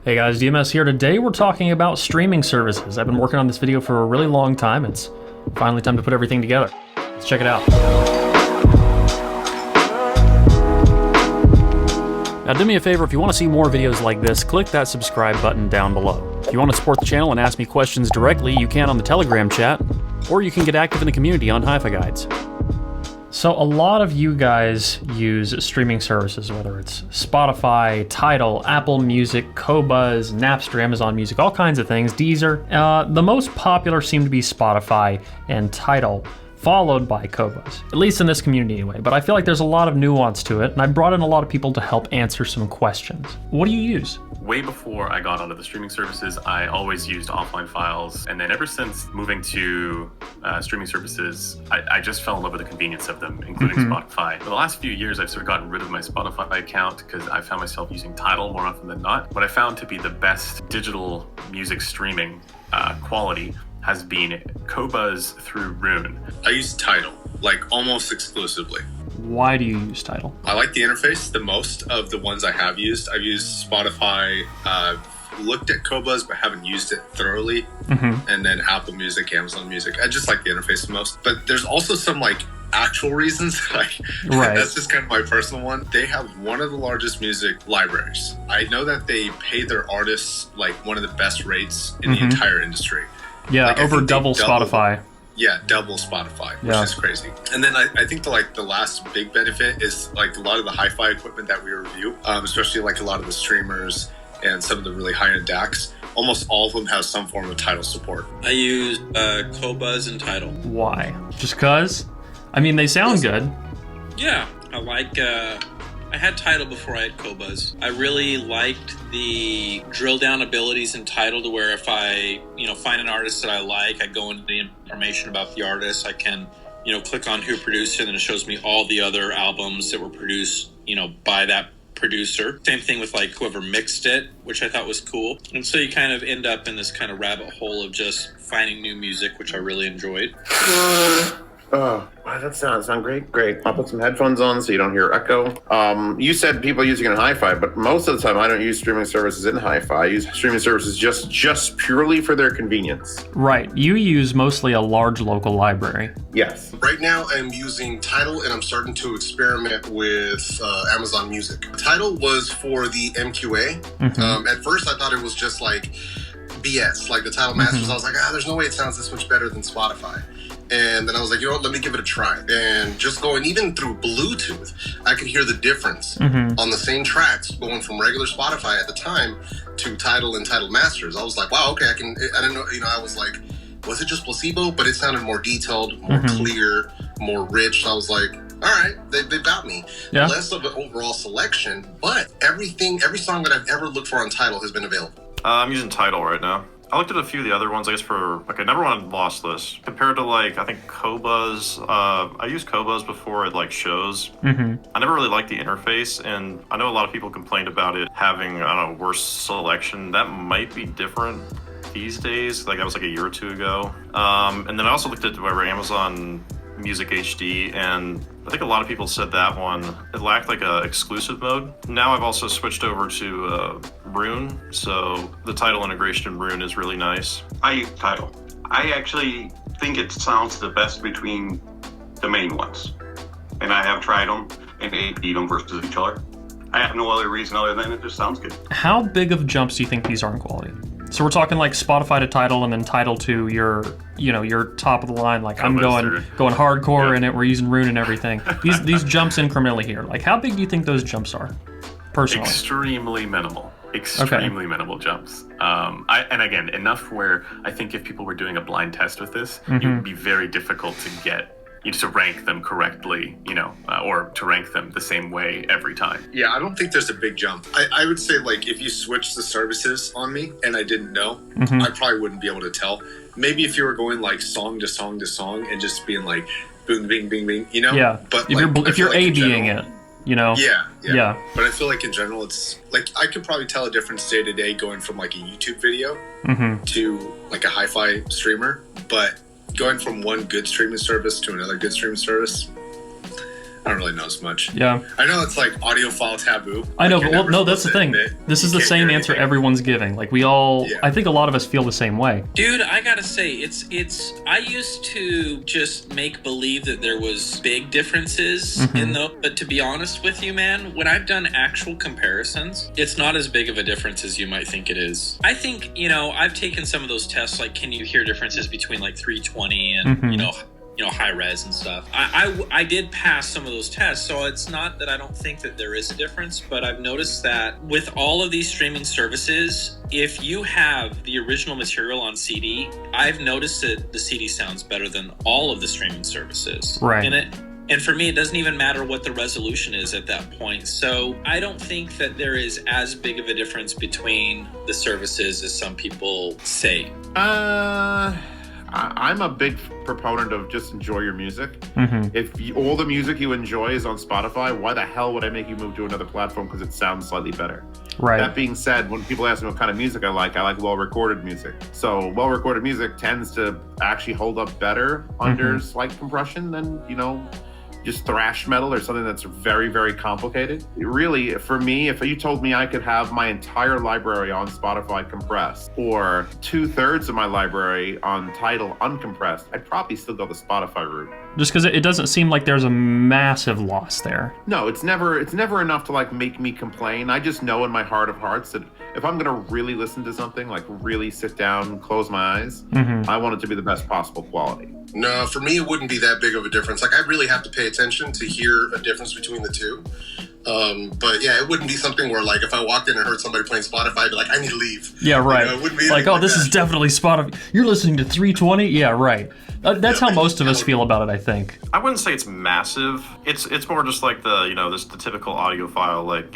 Hey guys, DMS here. Today we're talking about streaming services. I've been working on this video for a really long time. It's finally time to put everything together. Let's check it out. Now do me a favor, if you want to see more videos like this, click that subscribe button down below. If you want to support the channel and ask me questions directly, you can on the Telegram chat, or you can get active in the community on Hi-Fi Guides. So a lot of you guys use streaming services, whether it's Spotify, Tidal, Apple Music, Qobuz, Napster, Amazon Music, all kinds of things, Deezer. The most popular seem to be Spotify and Tidal, followed by Qobuz, at least in this community anyway. But I feel like there's a lot of nuance to it, and I brought in a lot of people to help answer some questions. What do you use? Way before I got onto the streaming services, I always used offline files. And then ever since moving to streaming services, I just fell in love with the convenience of them, including Spotify. For the last few years, I've sort of gotten rid of my Spotify account because I found myself using Tidal more often than not. What I found to be the best digital music streaming quality has been Qobuz through Roon. I use Tidal, like almost exclusively. Why do you use Tidal? I like the interface the most of the ones I have used. I've used Spotify, looked at Qobuz, but haven't used it thoroughly. And then Apple Music, Amazon Music. I just like the interface the most. But there's also some like actual reasons. Right. That's just kind of my personal one. They have one of the largest music libraries. I know that they pay their artists like one of the best rates in the entire industry. Yeah, like, over double Spotify. Yeah, double Spotify, which is crazy. And then I think the last big benefit is like a lot of the hi-fi equipment that we review, especially like a lot of the streamers and some of the really high-end DACs. Almost all of them have some form of Tidal support. I use Qobuz and Tidal. Why? Just cause? I mean, they sound good. Yeah, I like. I had Tidal before I had Qobuz. I really liked the drill down abilities in Tidal to where if I, find an artist that I like, I go into the information about the artist. I can, click on who produced it, and it shows me all the other albums that were produced, by that producer. Same thing with like whoever mixed it, which I thought was cool. And so you kind of end up in this kind of rabbit hole of just finding new music, which I really enjoyed. Oh, wow, that sounds great. Great. I'll put some headphones on so you don't hear echo. You said people using it in hi-fi, but most of the time I don't use streaming services in hi-fi. I use streaming services just purely for their convenience. Right. You use mostly a large local library. Yes. Right now I'm using Tidal, and I'm starting to experiment with Amazon Music. Tidal was for the MQA. At first I thought it was just like BS, like the Tidal Masters. I was like, there's no way it sounds this much better than Spotify. And then I was like, let me give it a try. And just going even through Bluetooth, I could hear the difference on the same tracks going from regular Spotify at the time to Tidal and Tidal Masters. I was like, wow, okay, I didn't know, I was like, was it just placebo? But it sounded more detailed, more clear, more rich. So I was like, all right, they got me. Yeah. Less of an overall selection, but every song that I've ever looked for on Tidal has been available. I'm using Tidal right now. I looked at a few of the other ones, I guess, for, like, I never wanted Lossless. Compared to, like, I think Qobuz, I used Qobuz before at, like, shows. I never really liked the interface, and I know a lot of people complained about it having, I don't know, worse selection. That might be different these days. Like, that was, like, a year or two ago. And then I also looked at whatever Amazon Music HD, and I think a lot of people said that one, it lacked like a exclusive mode. Now I've also switched over to Roon, so the Tidal integration in Roon is really nice. I use Tidal. I actually think it sounds the best between the main ones. And I have tried them and beat them versus each other. I have no other reason other than it just sounds good. How big of jumps do you think these are in quality? So we're talking like Spotify to Tidal, and then Tidal to your top of the line. Like I'm going hardcore in it. We're using Roon and everything. These jumps incrementally here. Like how big do you think those jumps are? Personally, extremely minimal. Extremely minimal jumps. And again, enough where I think if people were doing a blind test with this, it would be very difficult to get to rank them correctly, or to rank them the same way every time. Yeah, I don't think there's a big jump. I would say, like, if you switch the services on me and I didn't know, I probably wouldn't be able to tell. Maybe if you were going, like, song to song to song and just being, like, boom, bing, bing, bing, Yeah, but if you're A-Bing it, Yeah. But I feel like in general, it's, like, I could probably tell a difference day to day going from, like, a YouTube video to, like, a hi-fi streamer. But going from one good streaming service to another good streaming service, I don't really notice much. Yeah. I know it's like audiophile taboo. I know, Like, but you're well, never no, that's the supposed thing. to admit This is you the can't same hear answer anything. everyone's giving. Like we all, Yeah. I think a lot of us feel the same way. Dude, I gotta say, it's. I used to just make believe that there was big differences in them, but to be honest with you, man, when I've done actual comparisons, it's not as big of a difference as you might think it is. I think, I've taken some of those tests, like, can you hear differences between like 320 and high res and stuff. I did pass some of those tests, so it's not that I don't think that there is a difference, but I've noticed that with all of these streaming services, if you have the original material on CD, I've noticed that the CD sounds better than all of the streaming services. Right. And for me, it doesn't even matter what the resolution is at that point. So I don't think that there is as big of a difference between the services as some people say. I'm a big proponent of just enjoy your music. If all the music you enjoy is on Spotify, why the hell would I make you move to another platform because it sounds slightly better? Right. That being said, when people ask me what kind of music I like well-recorded music. So well-recorded music tends to actually hold up better under slight compression than, just thrash metal or something that's very, very complicated. Really, for me, if you told me I could have my entire library on Spotify compressed or 2/3 of my library on Tidal uncompressed, I'd probably still go the Spotify route. Just because it doesn't seem like there's a massive loss there. No, it's never enough to like make me complain. I just know in my heart of hearts that if I'm gonna really listen to something, like really sit down, close my eyes, I want it to be the best possible quality. No, for me, it wouldn't be that big of a difference. Like, I really have to pay attention to hear a difference between the two. But yeah, it wouldn't be something where, like, if I walked in and heard somebody playing Spotify, I'd be like, I need to leave. Yeah, right. It wouldn't be Like, anything this that. is definitely Spotify. You're listening to 320? Yeah, right. That's how most of us feel about it, I think. I wouldn't say it's massive. It's more just like the the typical audiophile, like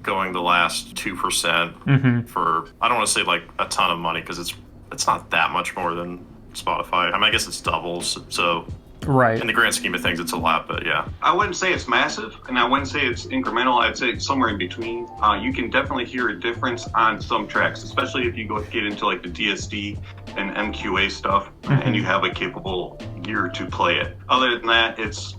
going the last 2% for, I don't want to say like a ton of money because it's not that much more than Spotify. I mean, I guess it's doubles, so Right. in the grand scheme of things, it's a lot, but yeah. I wouldn't say it's massive, and I wouldn't say it's incremental. I'd say it's somewhere in between. You can definitely hear a difference on some tracks, especially if you get into like the DSD and MQA stuff, and you have a capable gear to play it. Other than that, it's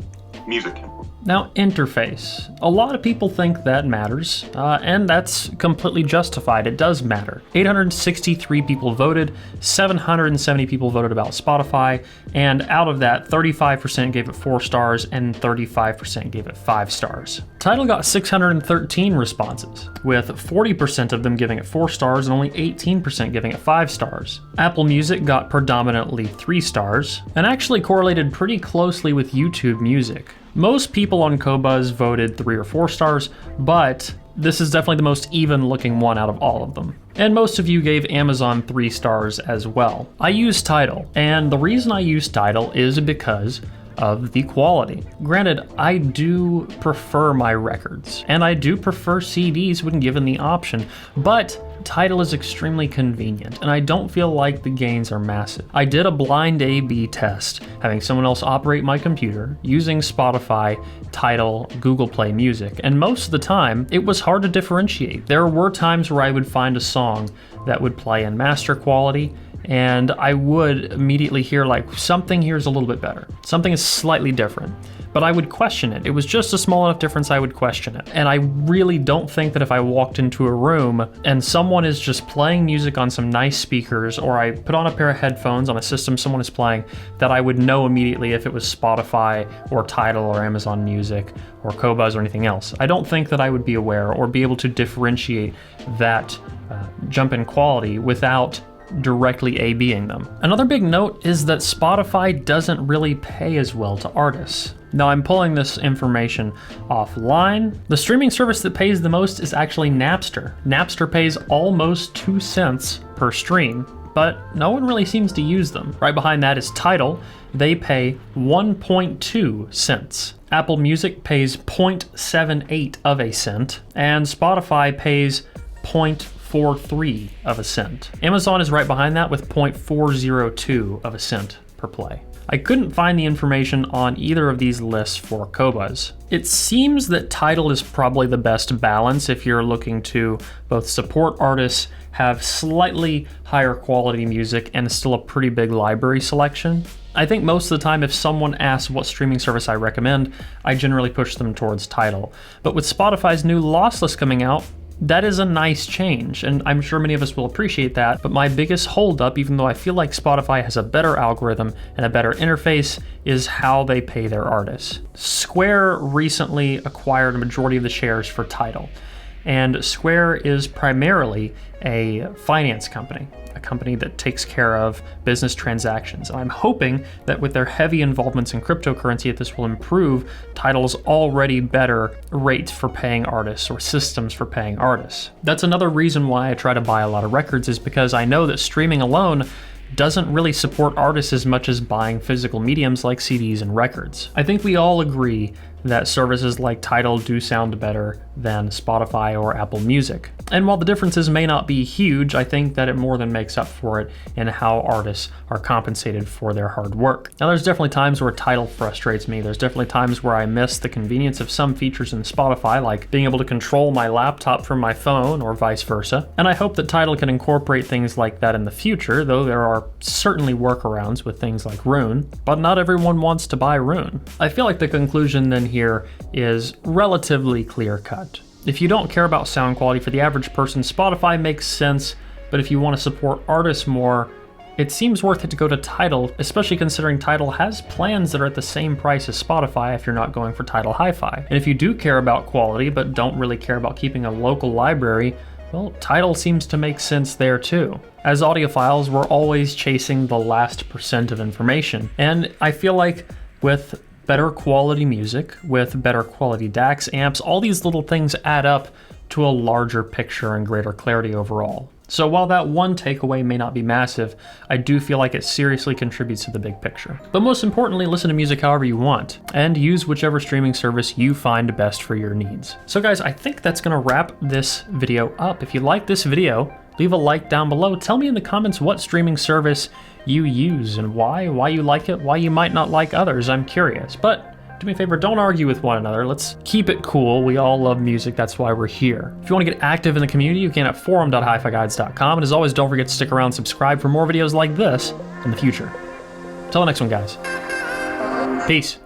music. Now, interface. A lot of people think that matters, and that's completely justified. It does matter. 863 people voted, 770 people voted about Spotify, and out of that, 35% gave it 4 stars and 35% gave it 5 stars. Tidal got 613 responses, with 40% of them giving it 4 stars and only 18% giving it 5 stars. Apple Music got predominantly 3 stars, and actually correlated pretty closely with YouTube Music. Most people on Qobuz voted 3 or 4 stars, but this is definitely the most even looking one out of all of them. And most of you gave Amazon 3 stars as well. I use Tidal, and the reason I use Tidal is because of the quality. Granted, I do prefer my records, and I do prefer CDs when given the option, but Tidal is extremely convenient, and I don't feel like the gains are massive. I did a blind A/B test, having someone else operate my computer, using Spotify, Tidal, Google Play Music, and most of the time, it was hard to differentiate. There were times where I would find a song that would play in master quality, and I would immediately hear like, something here is a little bit better. Something is slightly different. But I would question it. It was just a small enough difference I would question it. And I really don't think that if I walked into a room and someone is just playing music on some nice speakers, or I put on a pair of headphones on a system someone is playing, that I would know immediately if it was Spotify or Tidal or Amazon Music or Qobuz or anything else. I don't think that I would be aware or be able to differentiate that jump in quality without directly A/Bing them. Another big note is that Spotify doesn't really pay as well to artists. Now, I'm pulling this information offline. The streaming service that pays the most is actually Napster. Napster pays almost 2 cents per stream, but no one really seems to use them. Right behind that is Tidal. They pay 1.2 cents. Apple Music pays 0.78 of a cent, and Spotify pays 0.43 of a cent. Amazon is right behind that with 0.402 of a cent per play. I couldn't find the information on either of these lists for Qobuz. It seems that Tidal is probably the best balance if you're looking to both support artists, have slightly higher quality music, and still a pretty big library selection. I think most of the time if someone asks what streaming service I recommend, I generally push them towards Tidal. But with Spotify's new lossless coming out, that is a nice change, and I'm sure many of us will appreciate that, but my biggest holdup, even though I feel like Spotify has a better algorithm and a better interface, is how they pay their artists. Square recently acquired a majority of the shares for Tidal, and Square is primarily a finance company, a company that takes care of business transactions. I'm hoping that with their heavy involvements in cryptocurrency, that this will improve Tidal's already better rates for paying artists, or systems for paying artists. That's another reason why I try to buy a lot of records, is because I know that streaming alone doesn't really support artists as much as buying physical mediums like CDs and records. I think we all agree that services like Tidal do sound better than Spotify or Apple Music. And while the differences may not be huge, I think that it more than makes up for it in how artists are compensated for their hard work. Now, there's definitely times where Tidal frustrates me. There's definitely times where I miss the convenience of some features in Spotify, like being able to control my laptop from my phone or vice versa. And I hope that Tidal can incorporate things like that in the future, though there are certainly workarounds with things like Rune, but not everyone wants to buy Rune. I feel like the conclusion then here is relatively clear-cut. If you don't care about sound quality for the average person, Spotify makes sense, but if you want to support artists more, it seems worth it to go to Tidal, especially considering Tidal has plans that are at the same price as Spotify if you're not going for Tidal Hi-Fi. And if you do care about quality, but don't really care about keeping a local library, well, Tidal seems to make sense there too. As audiophiles, we're always chasing the last % of information, and I feel like with better quality music, with better quality DAX amps, all these little things add up to a larger picture and greater clarity overall. So while that one takeaway may not be massive, I do feel like it seriously contributes to the big picture. But most importantly, listen to music however you want, and use whichever streaming service you find best for your needs. So guys, I think that's gonna wrap this video up. If you like this video, leave a like down below. Tell me in the comments what streaming service you use and why you like it, why you might not like others. I'm curious. But do me a favor, don't argue with one another. Let's keep it cool. We all love music. That's why we're here. If you want to get active in the community, you can at forum.hifiguides.com. And as always, don't forget to stick around and subscribe for more videos like this in the future. Till the next one, guys. Peace.